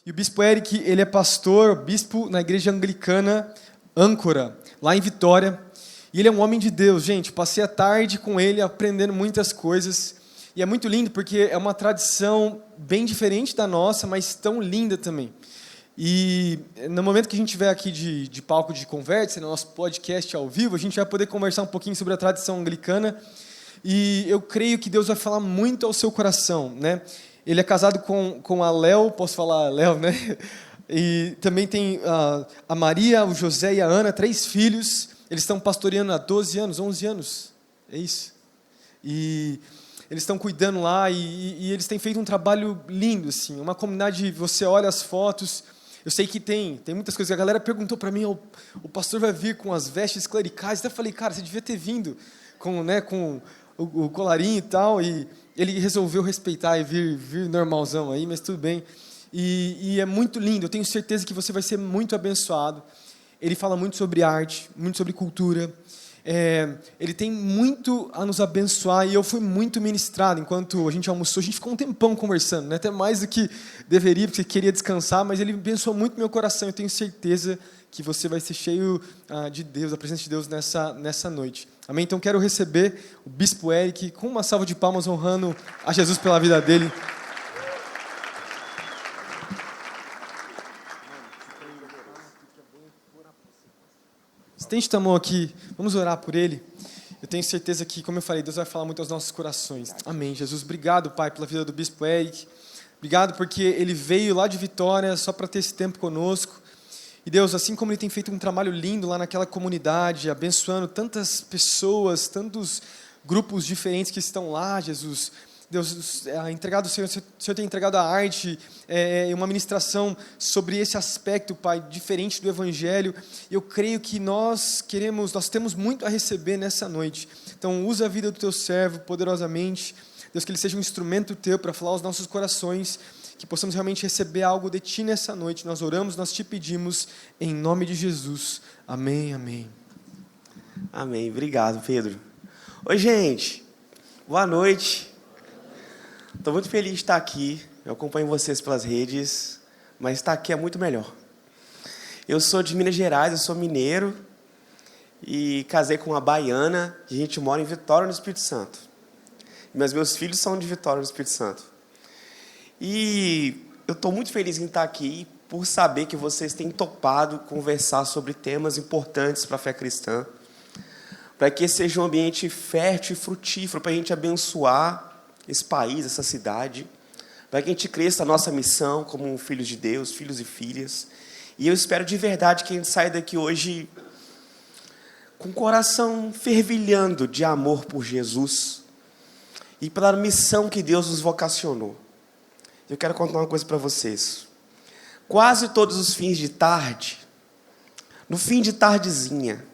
E o Bispo Eric, ele é pastor, bispo na igreja anglicana Âncora, lá em Vitória. E ele é um homem de Deus, gente. Passei a tarde com ele aprendendo muitas coisas. E é muito lindo porque é uma tradição bem diferente da nossa, mas tão linda também. E no momento que a gente estiver aqui de palco de conversa, no nosso podcast ao vivo, a gente vai poder conversar um pouquinho sobre a tradição anglicana. E eu creio que Deus vai falar muito ao seu coração, né? Ele é casado com a Léo, posso falar Léo, né? E também tem a Maria, o José e a Ana, 3 filhos. Eles estão pastoreando há 12 anos, 11 anos, é isso. E eles estão cuidando lá e eles têm feito um trabalho lindo, assim. Uma comunidade, você olha as fotos, eu sei que tem muitas coisas. A galera perguntou para mim, o pastor vai vir com as vestes clericais. Até falei, cara, você devia ter vindo com o colarinho e tal. E ele resolveu respeitar e vir normalzão aí, mas tudo bem. E é muito lindo, eu tenho certeza que você vai ser muito abençoado. Ele fala muito sobre arte, muito sobre cultura. Ele tem muito a nos abençoar e eu fui muito ministrado enquanto a gente almoçou. A gente ficou um tempão conversando, né? Até mais do que deveria, porque queria descansar, mas ele abençoou muito meu coração. Eu tenho certeza que você vai ser cheio de Deus, da presença de Deus nessa noite. Amém? Então quero receber o Bispo Eric com uma salva de palmas honrando a Jesus pela vida dele. Estende a mão aqui, vamos orar por ele. Eu tenho certeza que, como eu falei, Deus vai falar muito aos nossos corações. Amém, Jesus. Obrigado, Pai, pela vida do Bispo Eric. Obrigado porque ele veio lá de Vitória só para ter esse tempo conosco. E Deus, assim como ele tem feito um trabalho lindo lá naquela comunidade, abençoando tantas pessoas, tantos grupos diferentes que estão lá, Jesus. Deus, entregado o Senhor tem entregado a arte, uma ministração sobre esse aspecto, Pai, diferente do Evangelho. Eu creio que nós temos muito a receber nessa noite. Então, usa a vida do Teu servo poderosamente. Deus, que ele seja um instrumento Teu para falar aos nossos corações, que possamos realmente receber algo de Ti nessa noite. Nós oramos, nós Te pedimos, em nome de Jesus. Amém, amém. Amém. Obrigado, Pedro. Oi, gente. Boa noite. Estou muito feliz de estar aqui. Eu acompanho vocês pelas redes, mas estar aqui é muito melhor. Eu sou de Minas Gerais, eu sou mineiro e casei com uma baiana e a gente mora em Vitória, no Espírito Santo. Mas meus filhos são de Vitória, no Espírito Santo. E eu estou muito feliz em estar aqui por saber que vocês têm topado conversar sobre temas importantes para a fé cristã, para que esse seja um ambiente fértil e frutífero para a gente abençoar esse país, essa cidade, para que a gente cresça a nossa missão como filhos de Deus, filhos e filhas. E eu espero de verdade que a gente saia daqui hoje com o coração fervilhando de amor por Jesus e pela missão que Deus nos vocacionou. Eu quero contar uma coisa para vocês. Quase todos os fins de tarde, no fim de tardezinha,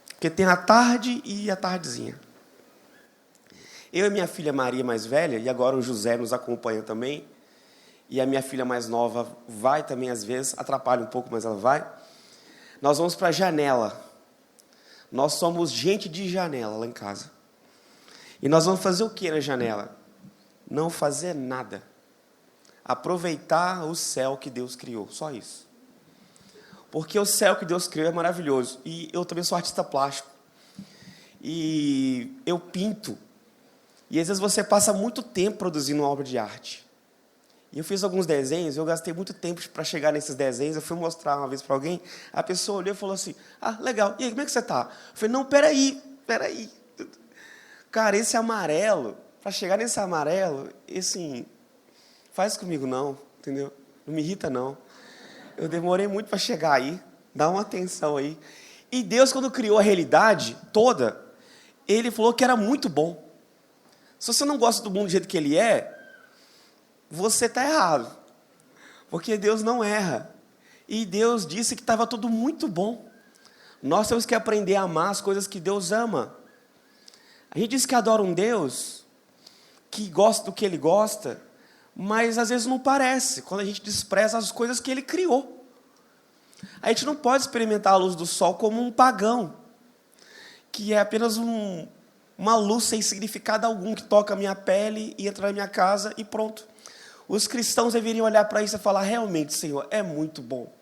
porque tem a tarde e a tardezinha, eu e minha filha Maria mais velha, e agora o José nos acompanha também, e a minha filha mais nova vai também às vezes, atrapalha um pouco, mas ela vai. Nós vamos para a janela. Nós somos gente de janela lá em casa. E nós vamos fazer o que na janela? Não fazer nada. Aproveitar o céu que Deus criou, só isso. Porque o céu que Deus criou é maravilhoso. E eu também sou artista plástico. E eu pinto. E às vezes você passa muito tempo produzindo uma obra de arte. E eu fiz alguns desenhos, eu gastei muito tempo para chegar nesses desenhos. Eu fui mostrar uma vez para alguém, a pessoa olhou e falou assim, legal, e aí, como é que você está? Eu falei, não, peraí. Cara, esse amarelo, para chegar nesse amarelo, assim, faz comigo não, entendeu? Não me irrita não. Eu demorei muito para chegar aí, dá uma atenção aí. E Deus, quando criou a realidade toda, Ele falou que era muito bom. Se você não gosta do mundo do jeito que ele é, você está errado. Porque Deus não erra. E Deus disse que estava tudo muito bom. Nós temos que aprender a amar as coisas que Deus ama. A gente diz que adora um Deus, que gosta do que Ele gosta, mas às vezes não parece, quando a gente despreza as coisas que Ele criou. A gente não pode experimentar a luz do sol como um pagão, que é apenas uma luz sem significado algum, que toca a minha pele e entra na minha casa e pronto. os cristãos deveriam olhar para isso e falar, realmente, Senhor, é muito bom.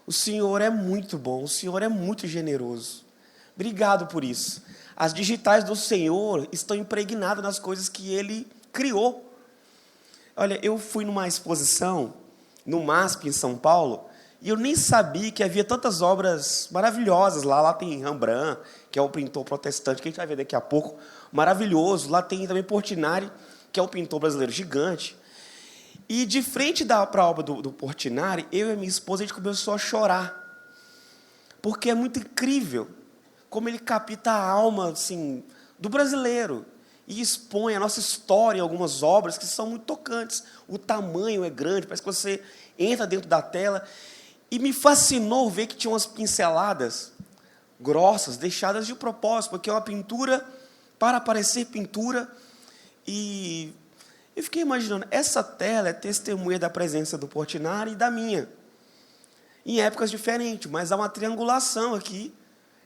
O Senhor é muito bom, o Senhor é muito generoso. Obrigado por isso. As digitais do Senhor estão impregnadas nas coisas que Ele criou. Olha, eu fui numa exposição no MASP, em São Paulo, e eu nem sabia que havia tantas obras maravilhosas lá. Lá tem Rembrandt, que é um pintor protestante, que a gente vai ver daqui a pouco, maravilhoso. Lá tem também Portinari, que é um pintor brasileiro gigante. E de frente para a obra do Portinari, eu e a minha esposa, a gente começou a chorar. Porque é muito incrível como ele capta a alma assim, do brasileiro e expõe a nossa história em algumas obras que são muito tocantes. O tamanho é grande, parece que você entra dentro da tela. E me fascinou ver que tinha umas pinceladas grossas, deixadas de propósito, porque é uma pintura para parecer pintura. E eu fiquei imaginando, essa tela é testemunha da presença do Portinari e da minha. Em épocas diferentes, mas há uma triangulação aqui,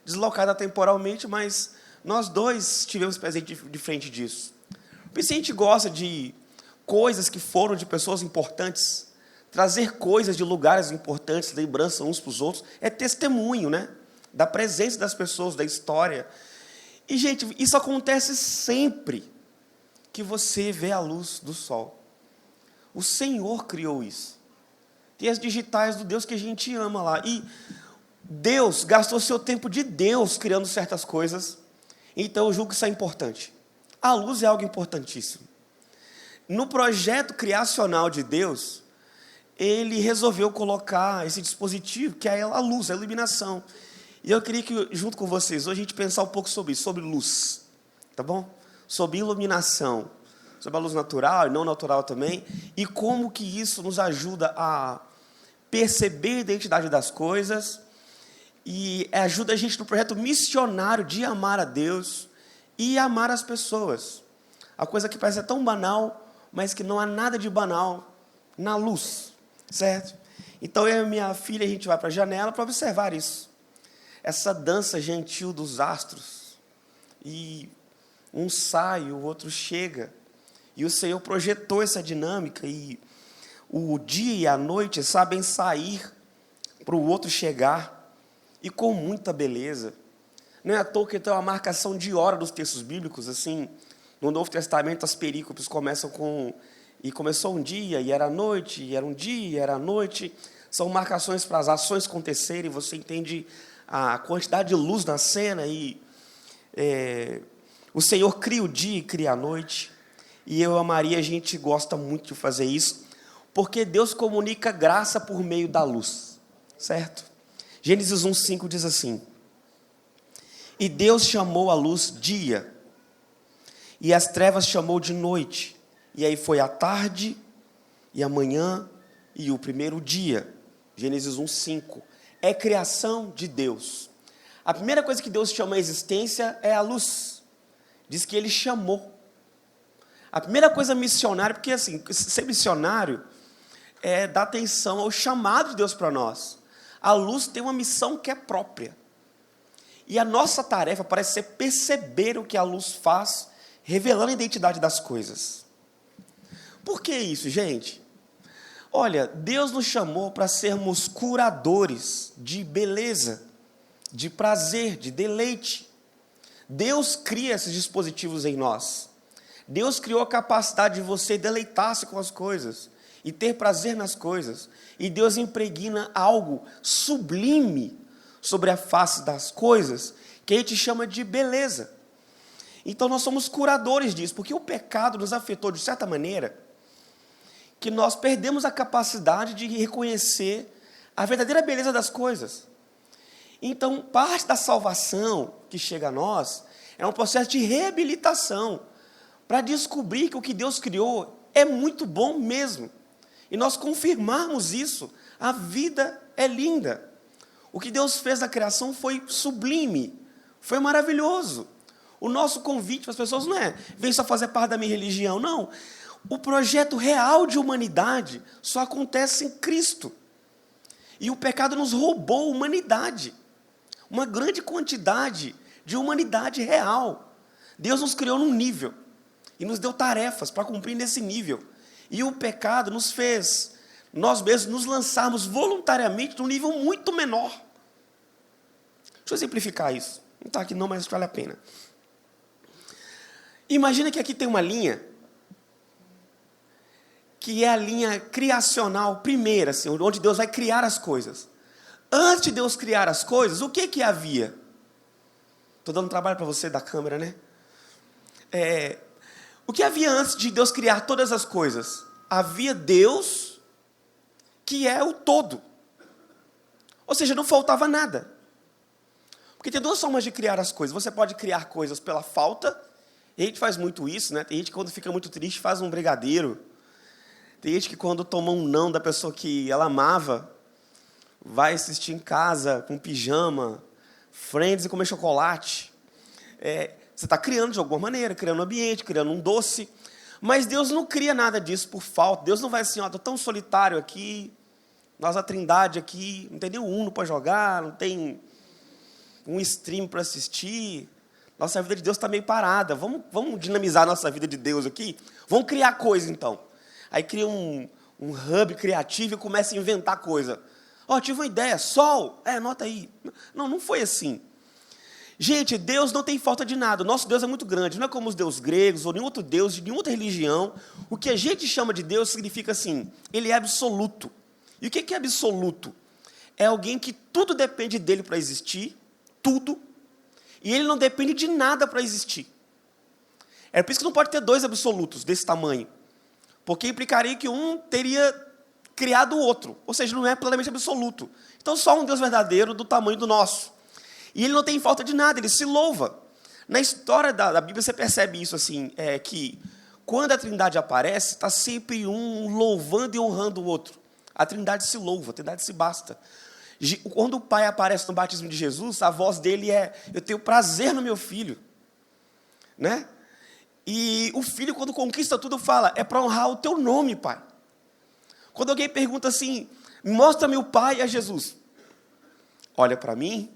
deslocada temporalmente, mas nós dois tivemos presente de frente disso. Porque se a gente gosta de coisas que foram de pessoas importantes, trazer coisas de lugares importantes, lembrança uns para os outros, é testemunho, né? Da presença das pessoas, da história. E, gente, isso acontece sempre que você vê a luz do sol. O Senhor criou isso. Tem as digitais do Deus que a gente ama lá. E Deus gastou seu tempo de Deus criando certas coisas. Então eu julgo que isso é importante. A luz é algo importantíssimo. No projeto criacional de Deus, Ele resolveu colocar esse dispositivo, que é a luz, a iluminação. E eu queria que, junto com vocês, hoje a gente pensar um pouco sobre isso, sobre luz. Tá bom? Sobre iluminação. Sobre a luz natural e não natural também. E como que isso nos ajuda a perceber a identidade das coisas e ajuda a gente no projeto missionário de amar a Deus e amar as pessoas. A coisa que parece tão banal, mas que não há nada de banal na luz, certo? Então eu e minha filha, a gente vai para a janela para observar isso. Essa dança gentil dos astros. E um sai, o outro chega. E o Senhor projetou essa dinâmica e o dia e a noite sabem sair para o outro chegar. E com muita beleza. Não é à toa que tem uma marcação de hora dos textos bíblicos, assim, no Novo Testamento as perícopes começam com, e começou um dia, e era noite, e era um dia, e era noite. São marcações para as ações acontecerem, você entende a quantidade de luz na cena, e o Senhor cria o dia e cria a noite. E eu e a Maria, a gente gosta muito de fazer isso, porque Deus comunica graça por meio da luz, certo? Gênesis 1:5 diz assim: e Deus chamou a luz dia, e as trevas chamou de noite, e aí foi a tarde, e a manhã, e o primeiro dia. Gênesis 1:5. É criação de Deus. A primeira coisa que Deus chama a existência é a luz. Diz que Ele chamou. A primeira coisa missionária, porque assim, ser missionário é dar atenção ao chamado de Deus para nós. A luz tem uma missão que é própria. E a nossa tarefa parece ser perceber o que a luz faz, revelando a identidade das coisas. Por que isso, gente? Olha, Deus nos chamou para sermos curadores de beleza, de prazer, de deleite. Deus cria esses dispositivos em nós. Deus criou a capacidade de você deleitar-se com as coisas e ter prazer nas coisas. E Deus impregna algo sublime sobre a face das coisas, que a gente chama de beleza. Então nós somos curadores disso, porque o pecado nos afetou de certa maneira, que nós perdemos a capacidade de reconhecer a verdadeira beleza das coisas. Então, parte da salvação que chega a nós é um processo de reabilitação, para descobrir que o que Deus criou é muito bom mesmo. E nós confirmarmos isso, a vida é linda. O que Deus fez na criação foi sublime, foi maravilhoso. O nosso convite para as pessoas não é, vem só fazer parte da minha religião, não. O projeto real de humanidade só acontece em Cristo. E o pecado nos roubou a humanidade, uma grande quantidade de humanidade real. Deus nos criou num nível e nos deu tarefas para cumprir nesse nível. E o pecado nos fez, nós mesmos, nos lançarmos voluntariamente num nível muito menor. Deixa eu exemplificar isso. Não está aqui não, mas vale a pena. Imagina que aqui tem uma linha, que é a linha criacional primeira, assim, onde Deus vai criar as coisas. Antes de Deus criar as coisas, o que havia? Estou dando trabalho para você da câmera, né? O que havia antes de Deus criar todas as coisas? Havia Deus, que é o todo. Ou seja, não faltava nada. Porque tem duas formas de criar as coisas. Você pode criar coisas pela falta, e a gente faz muito isso, né? Tem gente que quando fica muito triste faz um brigadeiro. Tem gente que quando toma um não da pessoa que ela amava, vai assistir em casa com pijama, Friends e comer chocolate. Você está criando de alguma maneira, criando um ambiente, criando um doce. Mas Deus não cria nada disso por falta. Deus não vai assim, estou tão solitário aqui, nós a Trindade aqui, não tem nem o Uno para jogar, não tem um stream para assistir. Nossa vida de Deus está meio parada. Vamos dinamizar a nossa vida de Deus aqui? Vamos criar coisa, então. Aí cria um hub criativo e começa a inventar coisa. Tive uma ideia, sol, anota aí. Não foi assim. Gente, Deus não tem falta de nada. O nosso Deus é muito grande. Não é como os deuses gregos ou nenhum outro Deus de nenhuma outra religião. O que a gente chama de Deus significa assim, ele é absoluto. E o que é absoluto? É alguém que tudo depende dele para existir, tudo, e ele não depende de nada para existir. É por isso que não pode ter dois absolutos desse tamanho. Porque implicaria que um teria criado o outro. Ou seja, não é plenamente absoluto. Então, só um Deus verdadeiro do tamanho do nosso. E ele não tem falta de nada, ele se louva. Na história da Bíblia, você percebe isso assim, que quando a Trindade aparece, está sempre um louvando e honrando o outro. A Trindade se louva, a Trindade se basta. Quando o Pai aparece no batismo de Jesus, a voz dele é, eu tenho prazer no meu filho. Né? E o filho, quando conquista tudo, fala, é para honrar o teu nome, Pai. Quando alguém pergunta assim, mostra-me o Pai, é Jesus. Olha para mim,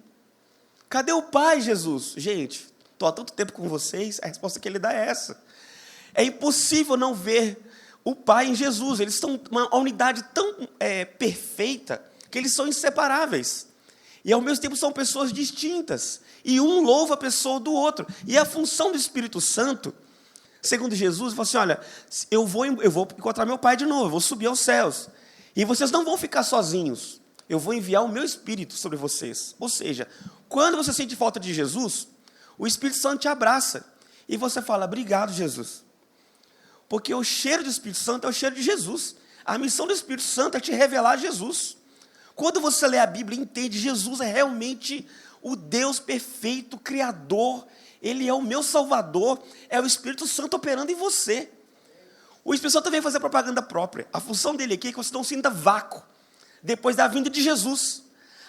cadê o Pai, Jesus? Gente, estou há tanto tempo com vocês, a resposta que ele dá é essa. É impossível não ver o Pai em Jesus. Eles são uma unidade tão perfeita, que eles são inseparáveis. E ao mesmo tempo são pessoas distintas. E um louva a pessoa do outro. E a função do Espírito Santo, segundo Jesus, ele falou assim, olha, eu vou encontrar meu Pai de novo, eu vou subir aos céus. E vocês não vão ficar sozinhos. Eu vou enviar o meu Espírito sobre vocês. Ou seja, quando você sente falta de Jesus, o Espírito Santo te abraça. E você fala, obrigado, Jesus. Porque o cheiro do Espírito Santo é o cheiro de Jesus. A missão do Espírito Santo é te revelar Jesus. Quando você lê a Bíblia e entende, Jesus é realmente o Deus perfeito, Criador. Ele é o meu Salvador. É o Espírito Santo operando em você. O Espírito Santo também faz propaganda própria. A função dele aqui é que você não sinta vácuo. Depois da vinda de Jesus.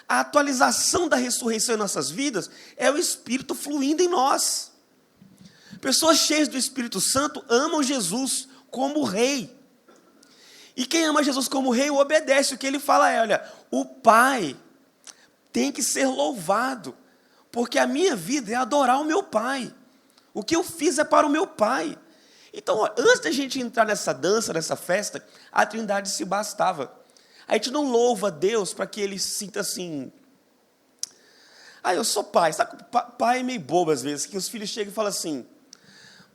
A atualização da ressurreição em nossas vidas é o Espírito fluindo em nós. Pessoas cheias do Espírito Santo amam Jesus como Rei. E quem ama Jesus como Rei, obedece. O que ele fala é, olha, o Pai tem que ser louvado, porque a minha vida é adorar o meu Pai. O que eu fiz é para o meu Pai. Então, antes da gente entrar nessa dança, nessa festa, a Trindade se bastava. A gente não louva Deus para que ele se sinta assim, eu sou pai. Sabe, pai é meio bobo às vezes, que os filhos chegam e falam assim,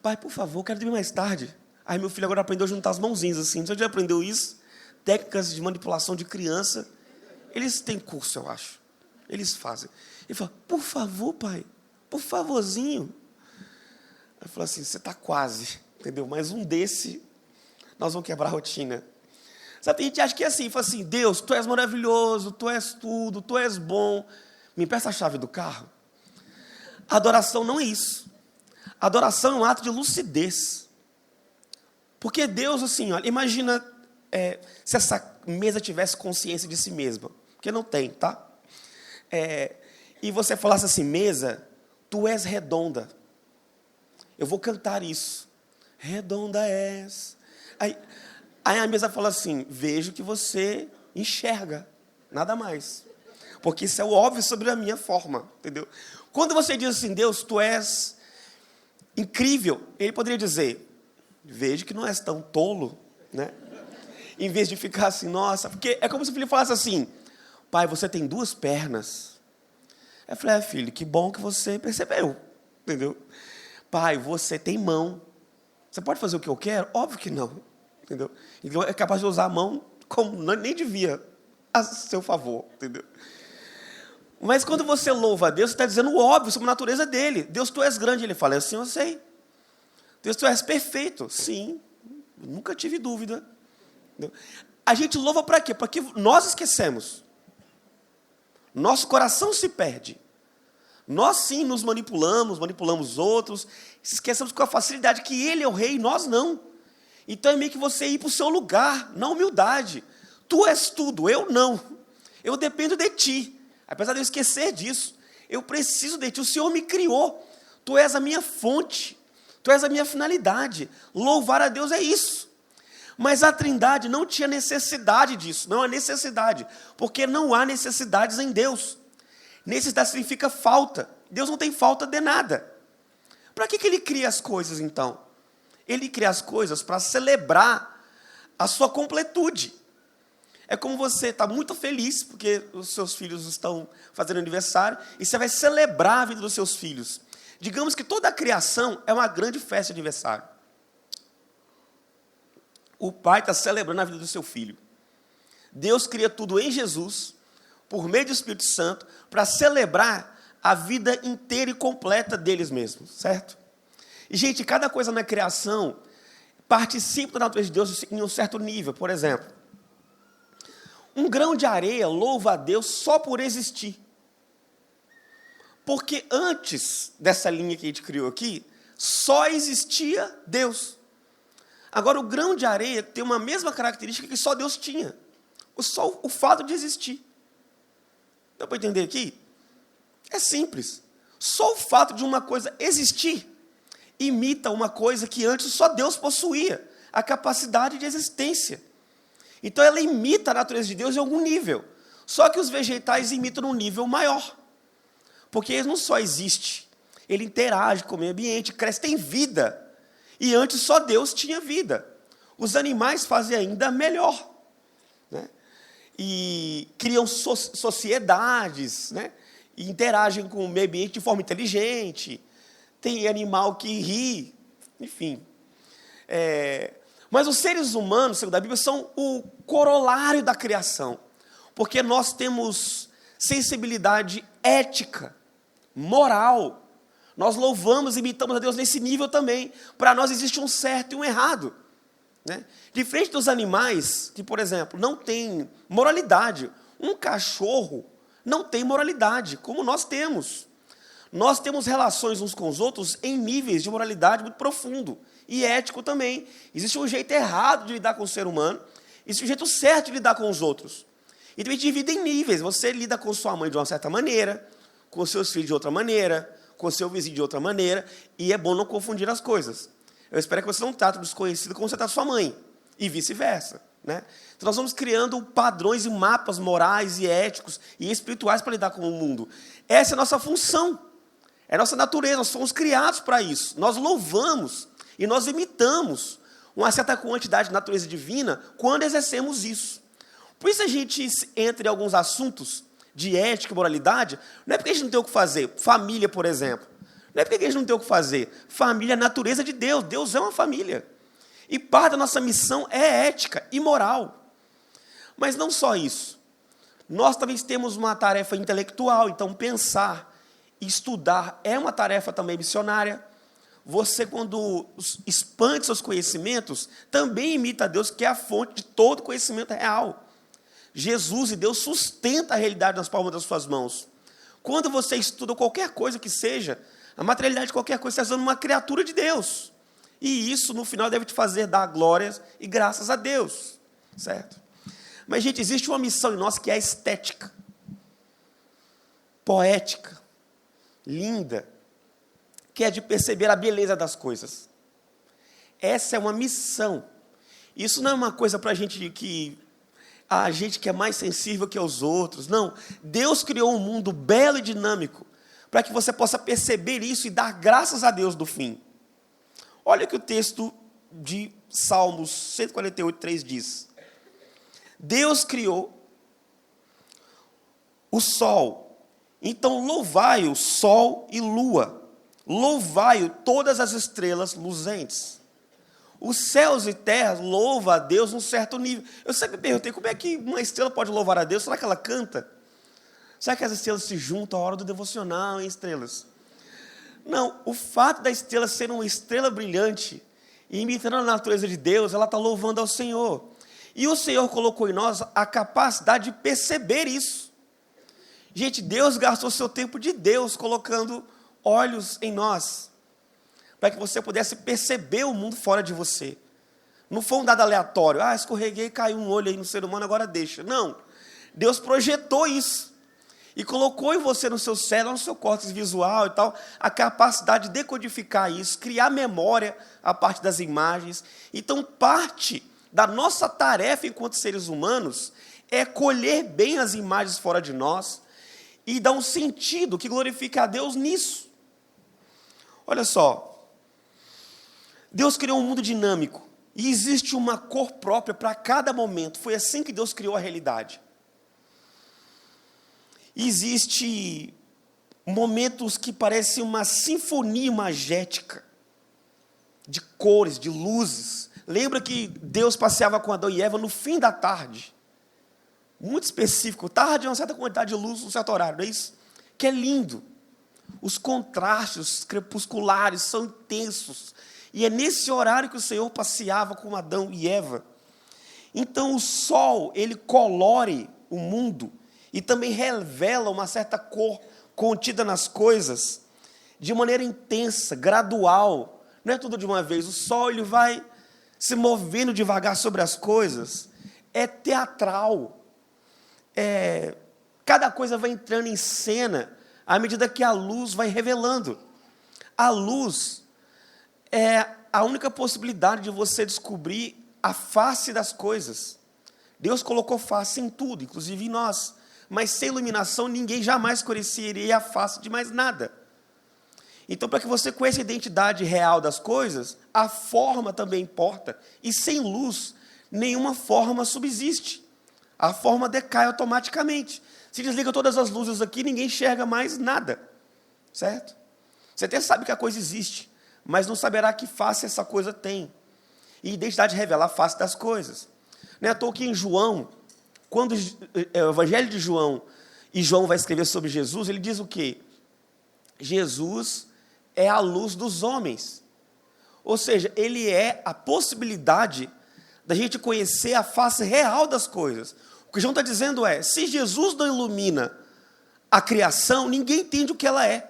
pai, por favor, quero dormir mais tarde. Aí meu filho agora aprendeu a juntar as mãozinhas assim. Você já aprendeu isso? Técnicas de manipulação de criança. Eles têm curso, eu acho. Eles fazem. Ele fala, por favor, pai, por favorzinho. Aí falo assim, você está quase, entendeu? Mais um desse, nós vamos quebrar a rotina. Sabe, a gente acha que é assim, fala assim, Deus, tu és maravilhoso, tu és tudo, tu és bom. Me peça a chave do carro. Adoração não é isso. Adoração é um ato de lucidez. Porque Deus, assim, olha, imagina se essa mesa tivesse consciência de si mesma. Porque não tem, tá? E você falasse assim, mesa, tu és redonda. Eu vou cantar isso. Redonda és. Aí a mesa fala assim, vejo que você enxerga, nada mais. Porque isso é o óbvio sobre a minha forma, entendeu? Quando você diz assim, Deus, tu és incrível, ele poderia dizer, vejo que não és tão tolo, né? Em vez de ficar assim, nossa, porque é como se o filho falasse assim, pai, você tem 2 pernas. Eu falei, filho, que bom que você percebeu, entendeu? Pai, você tem mão. Você pode fazer o que eu quero? Óbvio que não, entendeu? Então é capaz de usar a mão como nem devia, a seu favor, entendeu? Mas quando você louva a Deus, você está dizendo o óbvio sobre a natureza dele. Deus, tu és grande. Ele fala, assim eu sei. Deus, tu és perfeito. Sim, nunca tive dúvida. Entendeu? A gente louva para quê? Porque nós esquecemos. Nosso coração se perde. Nós sim nos manipulamos outros, esquecemos com a facilidade que ele é o rei e nós não. Então é meio que você ir para o seu lugar, na humildade. Tu és tudo, eu não. Eu dependo de ti. Apesar de eu esquecer disso, eu preciso de ti. O Senhor me criou. Tu és a minha fonte. Tu és a minha finalidade. Louvar a Deus é isso. Mas a Trindade não tinha necessidade disso. Não há necessidade. Porque não há necessidades em Deus. Necessidade significa falta. Deus não tem falta de nada. Para que Ele cria as coisas, então? Ele cria as coisas para celebrar a sua completude. É como você está muito feliz, porque os seus filhos estão fazendo aniversário, e você vai celebrar a vida dos seus filhos. Digamos que toda a criação é uma grande festa de aniversário. O pai está celebrando a vida do seu filho. Deus cria tudo em Jesus, por meio do Espírito Santo, para celebrar a vida inteira e completa deles mesmos, certo? E, gente, cada coisa na criação participa da natureza de Deus em um certo nível. Por exemplo, um grão de areia louva a Deus só por existir. Porque antes dessa linha que a gente criou aqui, só existia Deus. Agora, o grão de areia tem uma mesma característica que só Deus tinha. Só o fato de existir. Dá para entender aqui? É simples. Só o fato de uma coisa existir imita uma coisa que antes só Deus possuía, a capacidade de existência. Então ela imita a natureza de Deus em algum nível. Só que os vegetais imitam num nível maior. Porque eles não só existem, ele interage com o meio ambiente, cresce, tem vida. E antes só Deus tinha vida. Os animais fazem ainda melhor, né? E criam sociedades, né? E interagem com o meio ambiente de forma inteligente. Tem animal que ri, enfim. Mas os seres humanos, segundo a Bíblia, são o corolário da criação. Porque nós temos sensibilidade ética, moral. Nós louvamos e imitamos a Deus nesse nível também. Para nós existe um certo e um errado, né? Diferente dos animais, que, por exemplo, não tem moralidade. Um cachorro não tem moralidade, como nós temos. Nós temos relações uns com os outros em níveis de moralidade muito profundo. E ético também. Existe um jeito errado de lidar com o ser humano. Existe um jeito certo de lidar com os outros. E também divide em níveis. Você lida com sua mãe de uma certa maneira, com seus filhos de outra maneira, com seu vizinho de outra maneira. E é bom não confundir as coisas. Eu espero que você não trate o desconhecido como você trata sua mãe. E vice-versa, né? Então nós vamos criando padrões e mapas morais e éticos e espirituais para lidar com o mundo. Essa é a nossa função. É a nossa natureza. Nós fomos criados para isso. Nós louvamos e nós imitamos uma certa quantidade de natureza divina quando exercemos isso. Por isso a gente entra em alguns assuntos de ética e moralidade, não é porque a gente não tem o que fazer. Família, por exemplo. Não é porque a gente não tem o que fazer. Família é a natureza de Deus. Deus é uma família. E parte da nossa missão é ética e moral. Mas não só isso. Nós também temos uma tarefa intelectual, então pensar e estudar é uma tarefa também missionária. Você, quando expande seus conhecimentos, também imita a Deus, que é a fonte de todo conhecimento real. Jesus e Deus sustentam a realidade nas palmas das suas mãos. Quando você estuda qualquer coisa que seja, a materialidade de qualquer coisa, você está sendo uma criatura de Deus. E isso, no final, deve te fazer dar glórias e graças a Deus. Certo? Mas, gente, existe uma missão em nós que é a estética. Poética. Linda. Que é de perceber a beleza das coisas. Essa é uma missão. Isso não é uma coisa para a gente que é mais sensível que os outros. Não. Deus criou um mundo belo e dinâmico para que você possa perceber isso e dar graças a Deus do fim. Olha que o texto de Salmos 148, 3 diz: Deus criou o sol, então louvai-o sol e lua, louvai-o todas as estrelas luzentes. Os céus e terras louvam a Deus num certo nível. Eu sempre me perguntei, como é que uma estrela pode louvar a Deus? Será que ela canta? Será que as estrelas se juntam à hora do devocional em estrelas? Não, o fato da estrela ser uma estrela brilhante, e imitando a natureza de Deus, ela está louvando ao Senhor. E o Senhor colocou em nós a capacidade de perceber isso. Gente, Deus gastou seu tempo de Deus colocando olhos em nós, para que você pudesse perceber o mundo fora de você. Não foi um dado aleatório. Escorreguei e caiu um olho aí no ser humano, agora deixa. Não. Deus projetou isso. E colocou em você, no seu cérebro, no seu córtex visual e tal, a capacidade de decodificar isso, criar memória a partir das imagens. Então, parte da nossa tarefa enquanto seres humanos é colher bem as imagens fora de nós e dar um sentido que glorifique a Deus nisso. Olha só, Deus criou um mundo dinâmico e existe uma cor própria para cada momento. Foi assim que Deus criou a realidade. Existe momentos que parecem uma sinfonia imagética de cores, de luzes. Lembra que Deus passeava com Adão e Eva no fim da tarde? Muito específico. Tarde é uma certa quantidade de luz, um certo horário, não é isso? Que é lindo. Os contrastes crepusculares são intensos. E é nesse horário que o Senhor passeava com Adão e Eva. Então o sol, ele colore o mundo e também revela uma certa cor contida nas coisas, de maneira intensa, gradual. Não é tudo de uma vez. O sol, ele vai se movendo devagar sobre as coisas. É teatral. Cada coisa vai entrando em cena à medida que a luz vai revelando. A luz é a única possibilidade de você descobrir a face das coisas. Deus colocou face em tudo, inclusive em nós. Mas sem iluminação, ninguém jamais conheceria a face de mais nada. Então, para que você conheça a identidade real das coisas, a forma também importa. E sem luz, nenhuma forma subsiste. A forma decai automaticamente. Se desliga todas as luzes aqui, ninguém enxerga mais nada. Certo? Você até sabe que a coisa existe, mas não saberá que face essa coisa tem. E identidade revela a face das coisas. Não é à toa que em João, quando o Evangelho de João, e João vai escrever sobre Jesus, ele diz o quê? Jesus é a luz dos homens. Ou seja, ele é a possibilidade da gente conhecer a face real das coisas. O que João está dizendo é, se Jesus não ilumina a criação, ninguém entende o que ela é.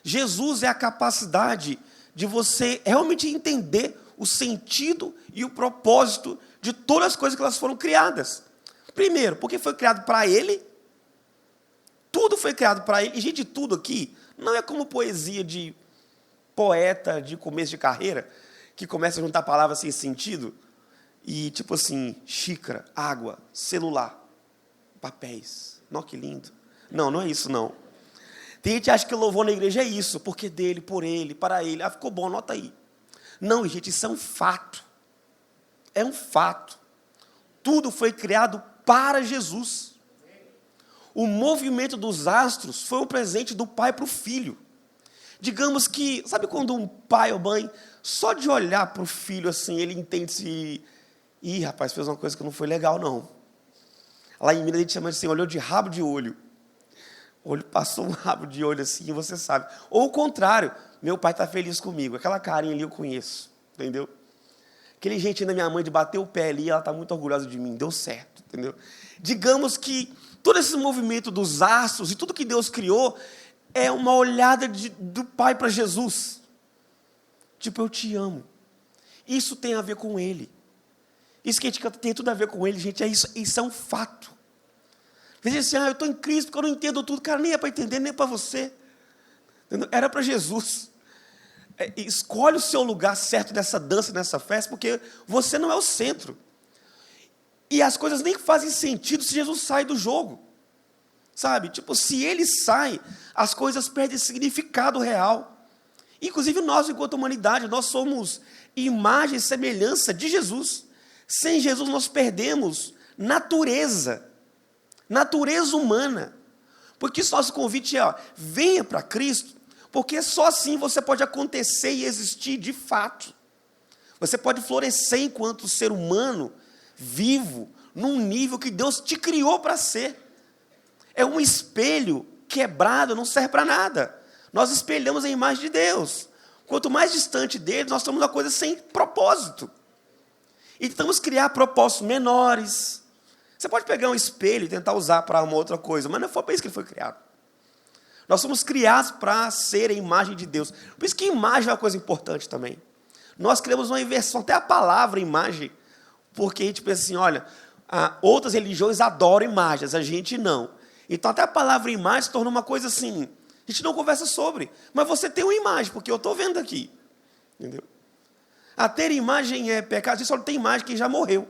Jesus é a capacidade de você realmente entender o sentido e o propósito de todas as coisas que elas foram criadas. Primeiro, porque foi criado para Ele. Tudo foi criado para Ele. E, gente, tudo aqui não é como poesia de poeta de começo de carreira, que começa a juntar palavras sem sentido, e tipo assim, xícara, água, celular, papéis. Nossa, que lindo. Não, não é isso, não. Tem gente que acha que o louvor na igreja é isso, porque dele, por ele, para ele. Ficou bom, anota aí. Não, gente, isso é um fato. É um fato. Tudo foi criado para Jesus. O movimento dos astros foi um presente do pai para o filho. Digamos que, sabe quando um pai ou mãe, só de olhar para o filho assim, ele entende se... Ih, rapaz, fez uma coisa que não foi legal, não. Lá em Minas a gente chama assim, olhou de rabo de olho. Olho passou um rabo de olho assim, e você sabe. Ou o contrário, meu pai está feliz comigo. Aquela carinha ali eu conheço, entendeu? Aquele jeitinho da minha mãe de bater o pé ali, ela está muito orgulhosa de mim, deu certo, entendeu? Digamos que todo esse movimento dos astros e tudo que Deus criou é uma olhada do Pai para Jesus. Tipo, eu te amo. Isso tem a ver com Ele. Isso que a gente canta tem tudo a ver com Ele, gente. Isso é um fato. Você diz assim, eu estou em Cristo porque eu não entendo tudo. Cara, nem é para entender, nem é para você. Entendeu? Era para Jesus. Escolhe o seu lugar certo nessa dança, nessa festa, porque você não é o centro. E as coisas nem fazem sentido se Jesus sai do jogo. Sabe? Tipo, se ele sai, as coisas perdem significado real. Inclusive nós, enquanto humanidade, nós somos imagem e semelhança de Jesus. Sem Jesus nós perdemos natureza humana. Por isso nosso convite é, venha para Cristo, porque só assim você pode acontecer e existir de fato. Você pode florescer enquanto ser humano vivo, num nível que Deus te criou para ser. É um espelho quebrado, não serve para nada. Nós espelhamos a imagem de Deus. Quanto mais distante dele, nós estamos uma coisa sem propósito. E tentamos criar propósitos menores. Você pode pegar um espelho e tentar usar para uma outra coisa, mas não foi para isso que ele foi criado. Nós somos criados para ser a imagem de Deus. Por isso que imagem é uma coisa importante também. Nós criamos uma inversão, até a palavra imagem, porque a gente pensa assim, olha, outras religiões adoram imagens, a gente não. Então até a palavra imagem se tornou uma coisa assim, a gente não conversa sobre, mas você tem uma imagem, porque eu estou vendo aqui. Entendeu? Ter imagem é pecado, a gente só não tem imagem quem já morreu.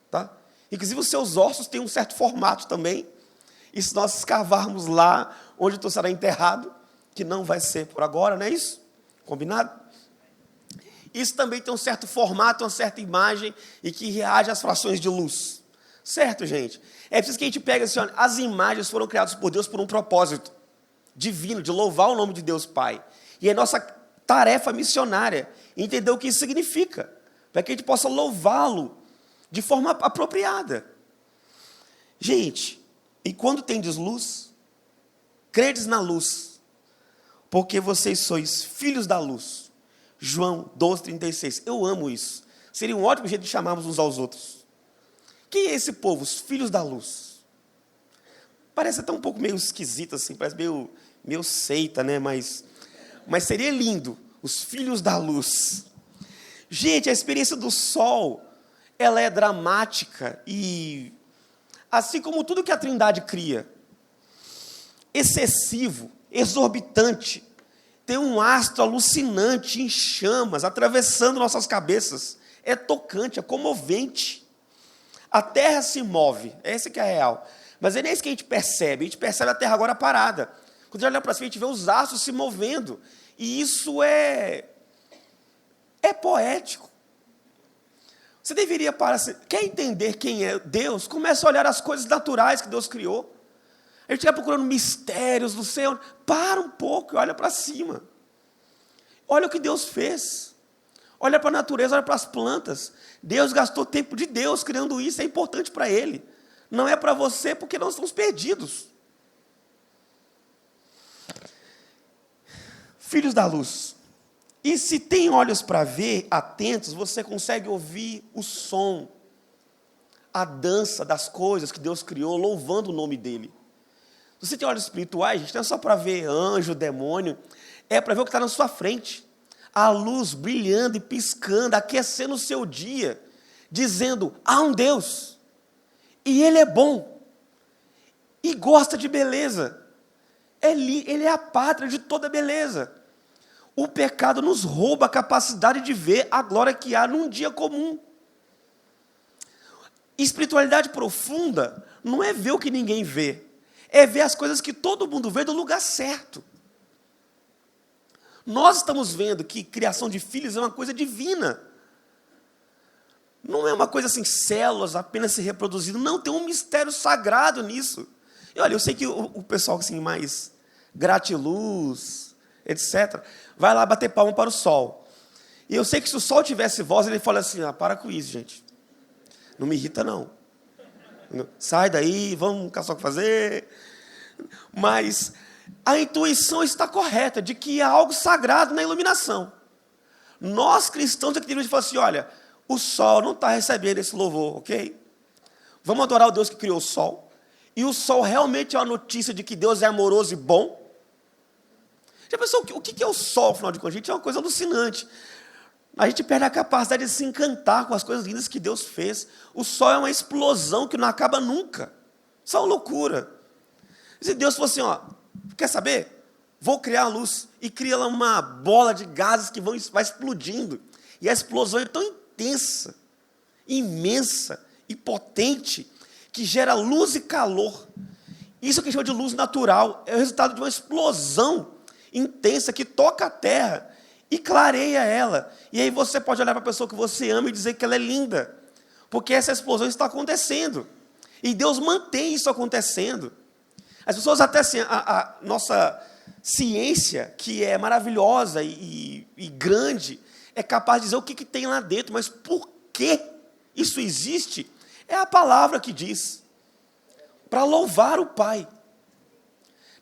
Tá? Inclusive os seus ossos têm um certo formato também, e se nós escavarmos lá onde tu será enterrado, que não vai ser por agora, não é isso? Combinado? Isso também tem um certo formato, uma certa imagem, e que reage às frações de luz. Certo, gente? É preciso que a gente pegue assim, olha, as imagens foram criadas por Deus por um propósito divino, de louvar o nome de Deus Pai. E é nossa tarefa missionária entender o que isso significa, para que a gente possa louvá-lo de forma apropriada. Gente, e quando tendes luz, credes na luz, porque vocês sois filhos da luz. João 12:36. Eu amo isso. Seria um ótimo jeito de chamarmos uns aos outros. Quem é esse povo? Os filhos da luz. Parece até um pouco meio esquisito assim, parece meio seita, né? Mas seria lindo. Os filhos da luz. Gente, a experiência do sol, ela é dramática e, assim como tudo que a Trindade cria, excessivo, exorbitante, tem um astro alucinante em chamas, atravessando nossas cabeças. É tocante, é comovente. A Terra se move, esse que é real. Mas é isso que a gente percebe a Terra agora parada. Quando a gente olha para cima, a gente vê os astros se movendo. E isso é poético. Você deveria parar, quer entender quem é Deus? Comece a olhar as coisas naturais que Deus criou. A gente vai procurando mistérios do céu. Para um pouco e olha para cima. Olha o que Deus fez. Olha para a natureza, olha para as plantas. Deus gastou tempo de Deus criando isso, é importante para Ele. Não é para você, porque nós estamos perdidos. Filhos da luz. E se tem olhos para ver, atentos, você consegue ouvir o som, a dança das coisas que Deus criou, louvando o nome dEle. Se você tem olhos espirituais, gente, não é só para ver anjo, demônio, é para ver o que está na sua frente. A luz brilhando e piscando, aquecendo o seu dia, dizendo, há um Deus, e Ele é bom, e gosta de beleza. Ele é a pátria de toda beleza. O pecado nos rouba a capacidade de ver a glória que há num dia comum. Espiritualidade profunda não é ver o que ninguém vê, é ver as coisas que todo mundo vê do lugar certo. Nós estamos vendo que criação de filhos é uma coisa divina. Não é uma coisa assim, células apenas se reproduzindo. Não, tem um mistério sagrado nisso. E olha, eu sei que o pessoal assim, mais gratiluz, etc., vai lá bater palma para o sol. E eu sei que se o sol tivesse voz, ele fala assim, para com isso, gente. Não me irrita, não. Sai daí, vamos caçar o que fazer. Mas a intuição está correta, de que há algo sagrado na iluminação. Nós, cristãos, é que devemos falar assim, olha, o sol não está recebendo esse louvor, ok? Vamos adorar o Deus que criou o sol. E o sol realmente é uma notícia de que Deus é amoroso e bom. Já pensou o que é o sol, afinal de contas? Gente, é uma coisa alucinante. A gente perde a capacidade de se encantar com as coisas lindas que Deus fez. O sol é uma explosão que não acaba nunca. Isso é uma loucura. Se Deus fosse assim, quer saber? Vou criar a luz. E cria lá uma bola de gases que vai explodindo. E a explosão é tão intensa, imensa e potente, que gera luz e calor. Isso que a gente chama de luz natural. É o resultado de uma explosão intensa que toca a terra e clareia ela. E aí você pode olhar para a pessoa que você ama e dizer que ela é linda, porque essa explosão está acontecendo. E Deus mantém isso acontecendo. As pessoas até assim, a nossa ciência, que é maravilhosa e grande, é capaz de dizer o que tem lá dentro, mas por que isso existe? É a palavra que diz, para louvar o Pai.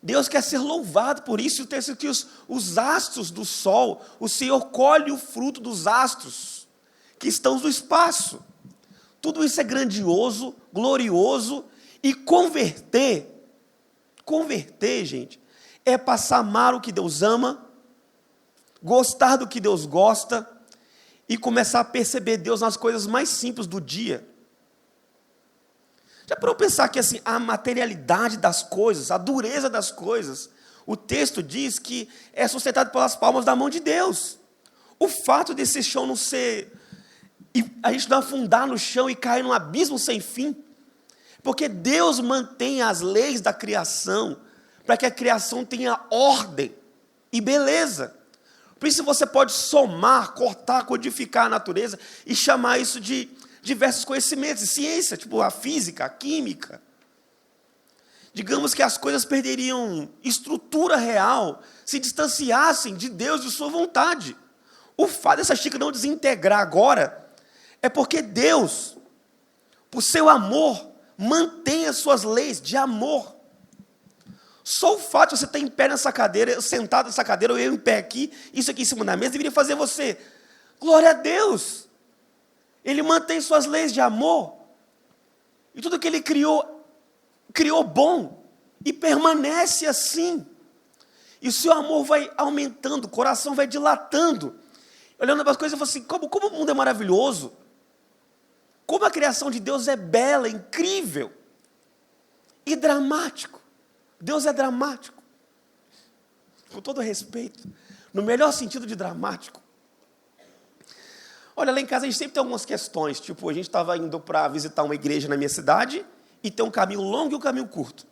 Deus quer ser louvado por isso. O texto que os astros do sol, o Senhor colhe o fruto dos astros que estão no espaço. Tudo isso é grandioso, glorioso, e converter, gente, é passar a amar o que Deus ama, gostar do que Deus gosta, e começar a perceber Deus nas coisas mais simples do dia. Já parou pensar que assim, a materialidade das coisas, a dureza das coisas, o texto diz que é sustentado pelas palmas da mão de Deus. O fato desse chão não ser, e a gente não afundar no chão e cair num abismo sem fim, porque Deus mantém as leis da criação, para que a criação tenha ordem e beleza. Por isso você pode somar, cortar, codificar a natureza e chamar isso de diversos conhecimentos, ciência, tipo a física, a química. Digamos que as coisas perderiam estrutura real se distanciassem de Deus e de sua vontade. O fato dessa xícara não desintegrar agora é porque Deus, por seu amor, mantém as suas leis de amor. Só o fato de você estar em pé nessa cadeira, sentado nessa cadeira, ou eu em pé aqui, isso aqui em cima da mesa, deveria fazer você, glória a Deus. Ele mantém suas leis de amor. E tudo que ele criou bom. E permanece assim. E o seu amor vai aumentando, o coração vai dilatando. Olhando para as coisas, eu falo assim, como o mundo é maravilhoso. Como a criação de Deus é bela, incrível. E dramático. Deus é dramático. Com todo respeito. No melhor sentido de dramático. Olha, lá em casa a gente sempre tem algumas questões, tipo, a gente estava indo para visitar uma igreja na minha cidade e tem um caminho longo e um caminho curto.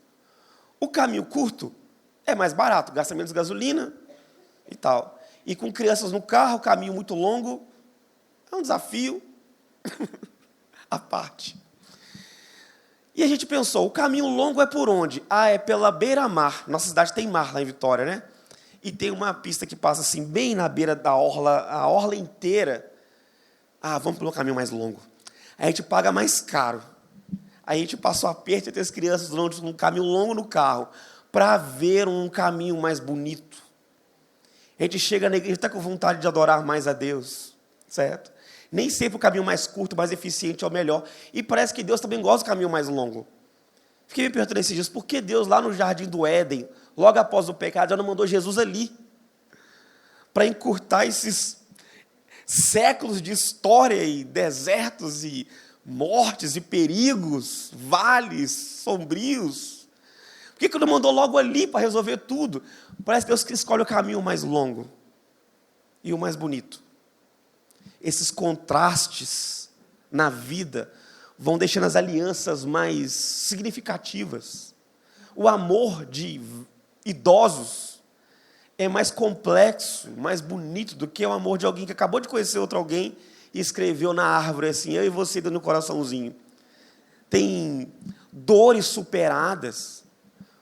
O caminho curto é mais barato, gasta menos gasolina e tal. E com crianças no carro, caminho muito longo, é um desafio à parte. E a gente pensou, o caminho longo é por onde? Ah, é pela beira-mar. Nossa cidade tem mar lá em Vitória, né? E tem uma pista que passa assim, bem na beira da orla, a orla inteira. Ah, vamos pelo caminho mais longo. Aí a gente paga mais caro. Aí a gente passa o aperto entre as crianças durante um caminho longo no carro, para ver um caminho mais bonito. A gente chega na igreja, está com vontade de adorar mais a Deus, certo? Nem sempre o caminho mais curto, mais eficiente é o melhor. E parece que Deus também gosta do caminho mais longo. Fiquei me perguntando esses dias, por que Deus lá no jardim do Éden, logo após o pecado, já não mandou Jesus ali? Para encurtar esses séculos de história e desertos e mortes e perigos, vales sombrios. Por que não mandou logo ali para resolver tudo? Parece que Deus escolhe o caminho mais longo e o mais bonito. Esses contrastes na vida vão deixando as alianças mais significativas. O amor de idosos é mais complexo, mais bonito do que o amor de alguém que acabou de conhecer outro alguém e escreveu na árvore assim, eu e você dando um coraçãozinho. Tem dores superadas.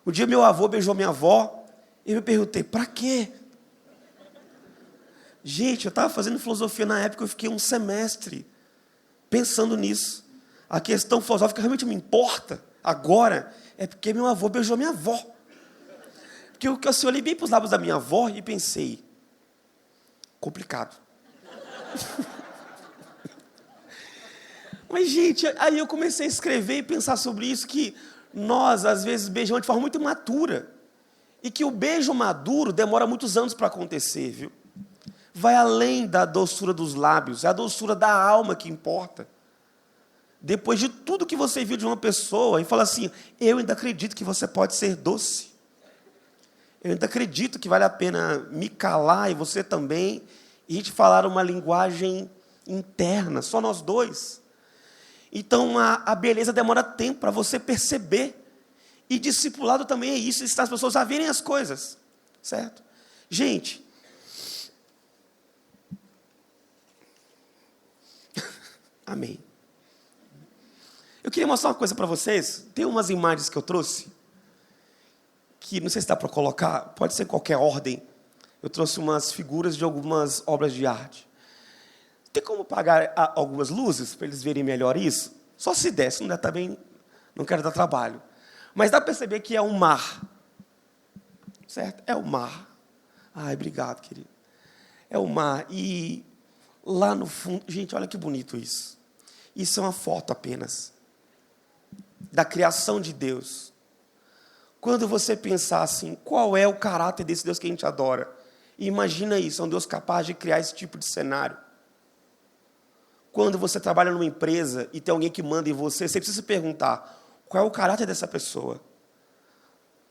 Um dia meu avô beijou minha avó e eu me perguntei, para quê? Gente, eu estava fazendo filosofia na época, eu fiquei um semestre pensando nisso. A questão filosófica realmente me importa agora, é porque meu avô beijou minha avó. Porque eu olhei bem para os lábios da minha avó e pensei, complicado. Mas, gente, aí eu comecei a escrever e pensar sobre isso, que nós, às vezes, beijamos de forma muito imatura. E que o beijo maduro demora muitos anos para acontecer, viu? Vai além da doçura dos lábios, é a doçura da alma que importa. Depois de tudo que você viu de uma pessoa, e fala assim, eu ainda acredito que você pode ser doce. Eu ainda acredito que vale a pena me calar, e você também, e a gente falar uma linguagem interna, só nós dois. Então, a beleza demora tempo para você perceber. E discipulado também é isso, ensinar as pessoas a verem as coisas, certo? Gente, Amém. Eu queria mostrar uma coisa para vocês. Tem umas imagens que eu trouxe, que não sei se dá para colocar, pode ser qualquer ordem. Eu trouxe umas figuras de algumas obras de arte. Tem como apagar algumas luzes para eles verem melhor isso? Só se der, se não der também, não quero dar trabalho. Mas dá para perceber que é um mar. Certo? É o mar. Ai, obrigado, querido. É o mar. E lá no fundo... Gente, olha que bonito isso. Isso é uma foto apenas da criação de Deus. Quando você pensar assim, qual é o caráter desse Deus que a gente adora? E imagina isso, é um Deus capaz de criar esse tipo de cenário. Quando você trabalha numa empresa e tem alguém que manda em você, você precisa se perguntar, qual é o caráter dessa pessoa?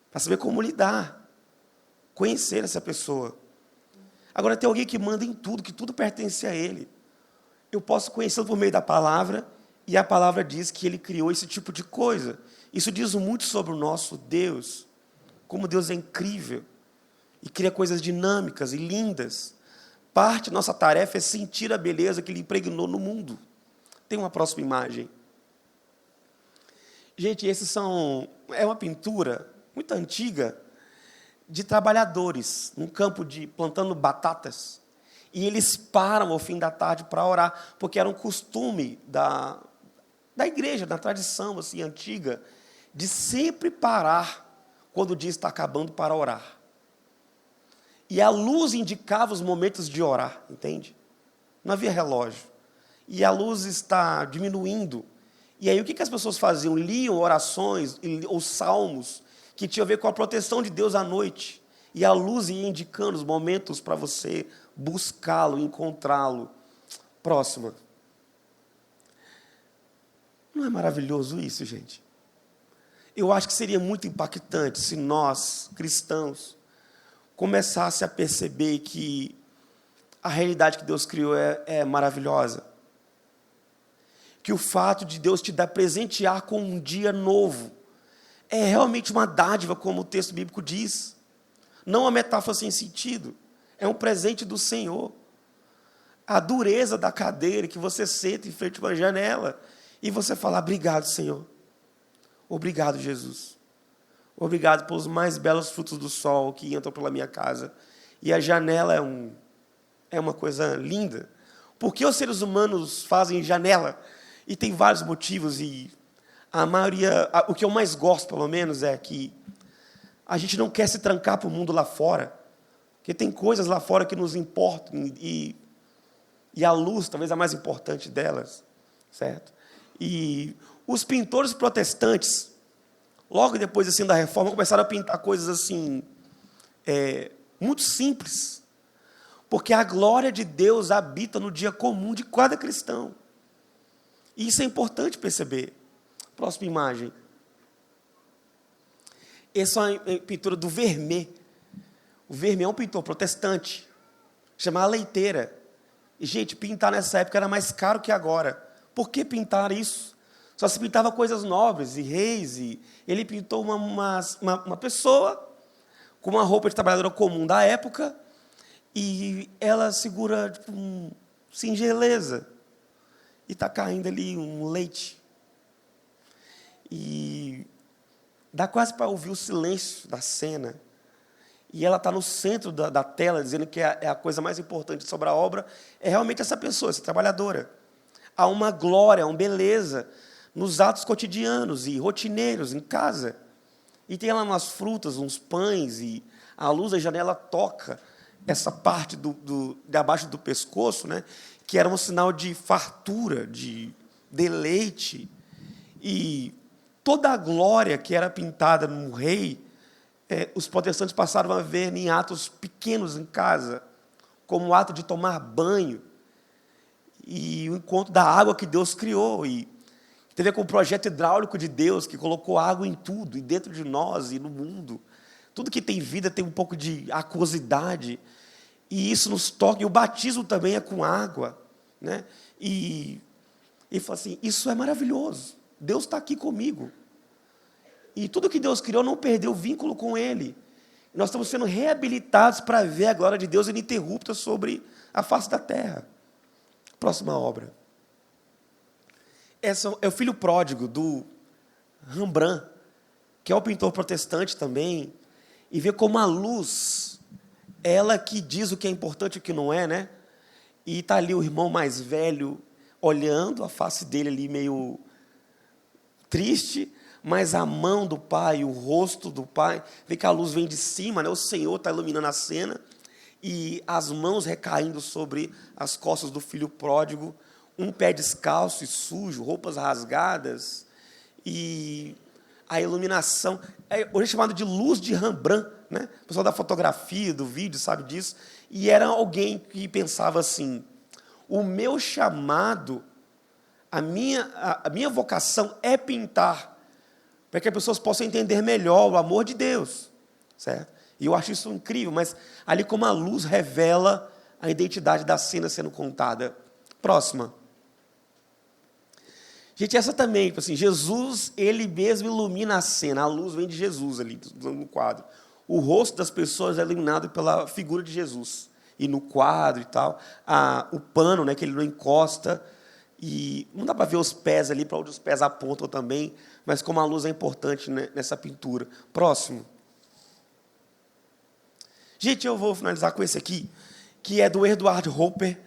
Para saber como lidar, conhecer essa pessoa. Agora, tem alguém que manda em tudo, que tudo pertence a ele. Eu posso conhecê-lo por meio da palavra, e a palavra diz que ele criou esse tipo de coisa. Isso diz muito sobre o nosso Deus, como Deus é incrível, e cria coisas dinâmicas e lindas. Parte da nossa tarefa é sentir a beleza que ele impregnou no mundo. Tem uma próxima imagem. Gente, é uma pintura muito antiga de trabalhadores num campo plantando batatas. E eles param ao fim da tarde para orar, porque era um costume da igreja, da tradição assim, antiga, de sempre parar quando o dia está acabando para orar. E a luz indicava os momentos de orar, entende? Não havia relógio. E a luz está diminuindo. E aí o que as pessoas faziam? Liam orações ou salmos que tinham a ver com a proteção de Deus à noite. E a luz ia indicando os momentos para você buscá-lo, encontrá-lo. Próxima. Não é maravilhoso isso, gente? Eu acho que seria muito impactante se nós, cristãos, começasse a perceber que a realidade que Deus criou é maravilhosa. Que o fato de Deus te dar presentear com um dia novo é realmente uma dádiva, como o texto bíblico diz. Não uma metáfora sem sentido. É um presente do Senhor. A dureza da cadeira que você senta em frente a uma janela e você fala, obrigado, Senhor. Obrigado, Jesus. Obrigado pelos mais belos frutos do sol que entram pela minha casa. E a janela é uma coisa linda. Por que os seres humanos fazem janela? E tem vários motivos. E a maioria, o que eu mais gosto, pelo menos, é que a gente não quer se trancar para o mundo lá fora. Porque tem coisas lá fora que nos importam. E a luz, talvez a mais importante delas. Certo? E os pintores protestantes, logo depois assim, da Reforma, começaram a pintar coisas assim, muito simples, porque a glória de Deus habita no dia comum de cada cristão. E isso é importante perceber. Próxima imagem. Essa é uma pintura do Vermeer. O Vermeer é um pintor protestante, chamado Leiteira. E, gente, pintar nessa época era mais caro que agora. Por que pintar isso? Só se pintava coisas nobres e reis. E ele pintou uma pessoa com uma roupa de trabalhadora comum da época e ela segura singeleza. E está caindo ali um leite. E dá quase para ouvir o silêncio da cena. E ela está no centro da tela, dizendo que é a coisa mais importante sobre a obra, é realmente essa pessoa, essa trabalhadora. Há uma glória, uma beleza nos atos cotidianos e rotineiros, em casa. E tem lá umas frutas, uns pães, e a luz da janela toca essa parte de abaixo do pescoço, né, que era um sinal de fartura, de deleite. E toda a glória que era pintada num rei, os protestantes passaram a ver em atos pequenos em casa, como o ato de tomar banho, e o encontro da água que Deus criou, e tem a ver com o projeto hidráulico de Deus, que colocou água em tudo, e dentro de nós, e no mundo. Tudo que tem vida tem um pouco de aquosidade, e isso nos toca, e o batismo também é com água, né? E fala assim, isso é maravilhoso, Deus está aqui comigo. E tudo que Deus criou não perdeu o vínculo com Ele. Nós estamos sendo reabilitados para ver a glória de Deus ininterrupta sobre a face da terra. Próxima obra. é o filho pródigo do Rembrandt, que é um pintor protestante também, e vê como a luz, ela que diz o que é importante e o que não é, né? E está ali o irmão mais velho, olhando a face dele ali meio triste, mas a mão do pai, o rosto do pai, vê que a luz vem de cima, né? O Senhor está iluminando a cena, e as mãos recaindo sobre as costas do filho pródigo, um pé descalço e sujo, roupas rasgadas, e a iluminação, hoje é chamado de luz de Rembrandt, né? O pessoal da fotografia, do vídeo, sabe disso, e era alguém que pensava assim, o meu chamado, a minha vocação é pintar, para que as pessoas possam entender melhor o amor de Deus, certo? E eu acho isso incrível, mas ali como a luz revela a identidade da cena sendo contada. Próxima. Gente, essa também, tipo assim, Jesus, ele mesmo ilumina a cena, a luz vem de Jesus ali no quadro. O rosto das pessoas é iluminado pela figura de Jesus. E no quadro e tal, o pano, né, que ele não encosta, e não dá para ver os pés ali, para onde os pés apontam também, mas como a luz é importante, né, nessa pintura. Próximo. Gente, eu vou finalizar com esse aqui, que é do Edward Hopper.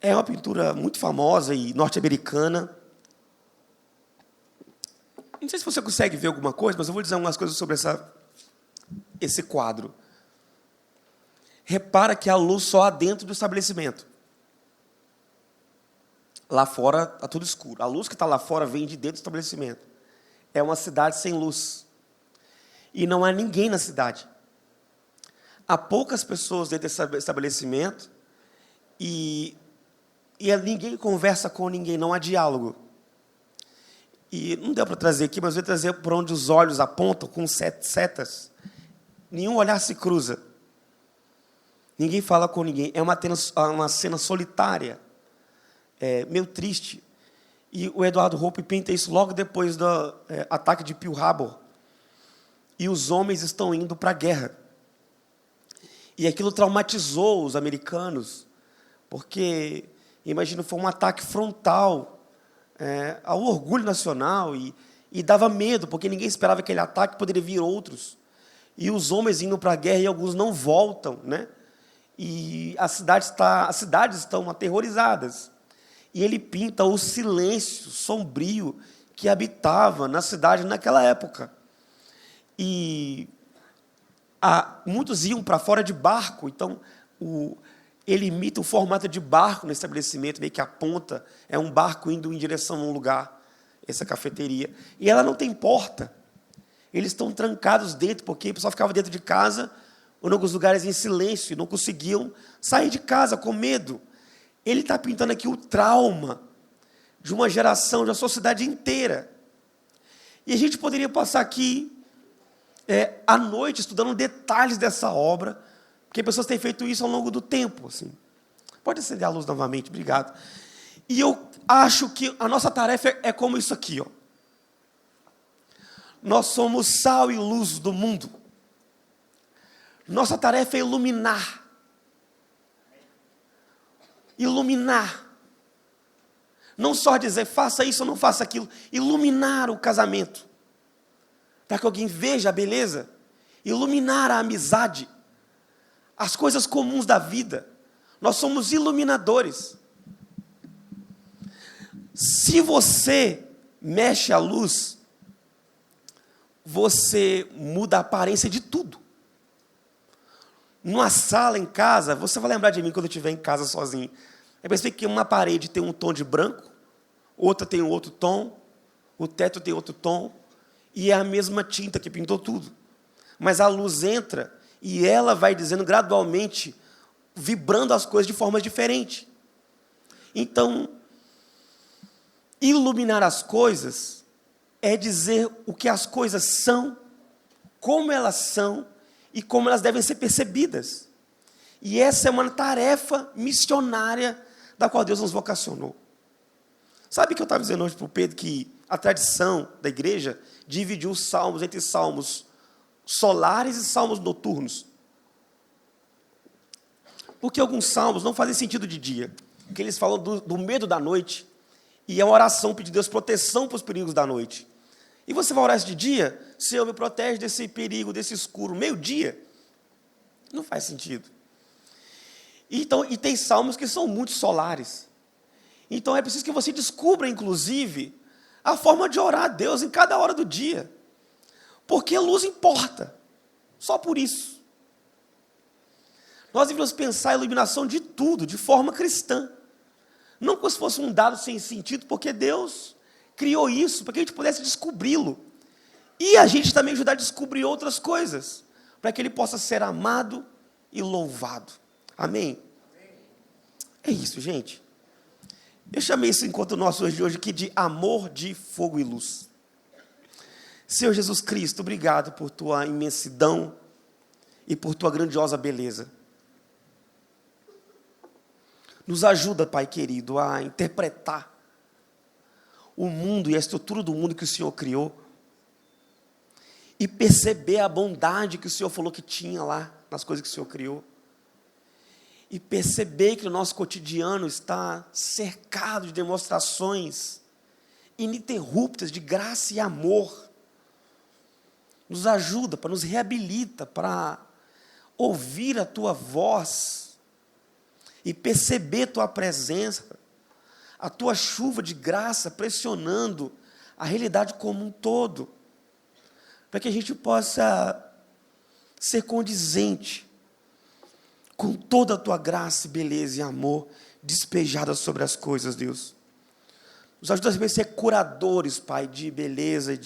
É uma pintura muito famosa e norte-americana. Não sei se você consegue ver alguma coisa, mas eu vou dizer algumas coisas sobre esse quadro. Repara que a luz só há dentro do estabelecimento. Lá fora está tudo escuro. A luz que está lá fora vem de dentro do estabelecimento. É uma cidade sem luz. E não há ninguém na cidade. Há poucas pessoas dentro desse estabelecimento e ninguém conversa com ninguém, não há diálogo. E não deu para trazer aqui, mas eu vou trazer por onde os olhos apontam, com setas. Nenhum olhar se cruza. Ninguém fala com ninguém. É uma cena solitária, meio triste. E o Edward Hopper pinta isso logo depois do ataque de Pearl Harbor. E os homens estão indo para a guerra. E aquilo traumatizou os americanos, porque, imagina, foi um ataque frontal ao orgulho nacional e dava medo, porque ninguém esperava aquele ataque, poderia vir outros. E os homens indo para a guerra e alguns não voltam, né? E as cidades estão aterrorizadas. E ele pinta o silêncio sombrio que habitava na cidade naquela época. E muitos iam para fora de barco, então ele imita o formato de barco no estabelecimento, meio que aponta, é um barco indo em direção a um lugar, essa cafeteria. E ela não tem porta. Eles estão trancados dentro, porque o pessoal ficava dentro de casa, ou em alguns lugares em silêncio, e não conseguiam sair de casa com medo. Ele está pintando aqui o trauma de uma geração, de uma sociedade inteira. E a gente poderia passar aqui à noite estudando detalhes dessa obra, porque pessoas têm feito isso ao longo do tempo. Assim. Pode acender a luz novamente, obrigado. E eu acho que a nossa tarefa é como isso aqui. Ó. Nós somos sal e luz do mundo. Nossa tarefa é iluminar. Iluminar. Não só dizer, faça isso ou não faça aquilo. Iluminar o casamento. Para que alguém veja a beleza. Iluminar a amizade. As coisas comuns da vida. Nós somos iluminadores. Se você mexe a luz, você muda a aparência de tudo. Numa sala em casa, você vai lembrar de mim quando eu estiver em casa sozinho. Eu pensei que uma parede tem um tom de branco, outra tem um outro tom, o teto tem outro tom, e é a mesma tinta que pintou tudo. Mas a luz entra e ela vai dizendo gradualmente, vibrando as coisas de forma diferente. Então, iluminar as coisas é dizer o que as coisas são, como elas são e como elas devem ser percebidas. E essa é uma tarefa missionária da qual Deus nos vocacionou. Sabe que eu estava dizendo hoje para o Pedro que a tradição da igreja dividiu os salmos entre salmos solares e salmos noturnos. Porque alguns salmos não fazem sentido de dia, porque eles falam do medo da noite, E é uma oração pedir a Deus proteção para os perigos da noite. E você vai orar isso de dia? Senhor, me protege desse perigo, desse escuro, meio-dia. Não faz sentido. Então, e tem salmos que são muito solares. Então é preciso que você descubra, inclusive, a forma de orar a Deus em cada hora do dia. Porque a luz importa. Só por isso. Nós devemos pensar a iluminação de tudo, de forma cristã. Não como se fosse um dado sem sentido, porque Deus criou isso para que a gente pudesse descobri-lo. E a gente também ajudar a descobrir outras coisas, para que Ele possa ser amado e louvado. Amém? É isso, gente. Eu chamei esse encontro nosso hoje de hoje aqui de amor de fogo e luz. Senhor Jesus Cristo, obrigado por Tua imensidão e por Tua grandiosa beleza. Nos ajuda, Pai querido, a interpretar o mundo e a estrutura do mundo que o Senhor criou e perceber a bondade que o Senhor falou que tinha lá nas coisas que o Senhor criou. E perceber que o nosso cotidiano está cercado de demonstrações ininterruptas de graça e amor. Nos ajuda, nos reabilita, para ouvir a Tua voz e perceber Tua presença, a Tua chuva de graça pressionando a realidade como um todo, para que a gente possa ser condizente com toda a Tua graça, beleza e amor despejada sobre as coisas, Deus. Nos ajuda a ser curadores, Pai, de beleza,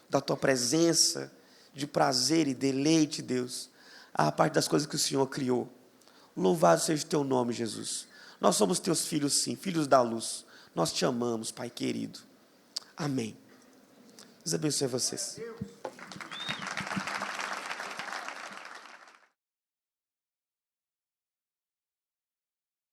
da Tua presença, de prazer e deleite, Deus, a parte das coisas que o Senhor criou. Louvado seja o Teu nome, Jesus. Nós somos Teus filhos, sim, filhos da luz. Nós Te amamos, Pai querido. Amém. Deus abençoe vocês.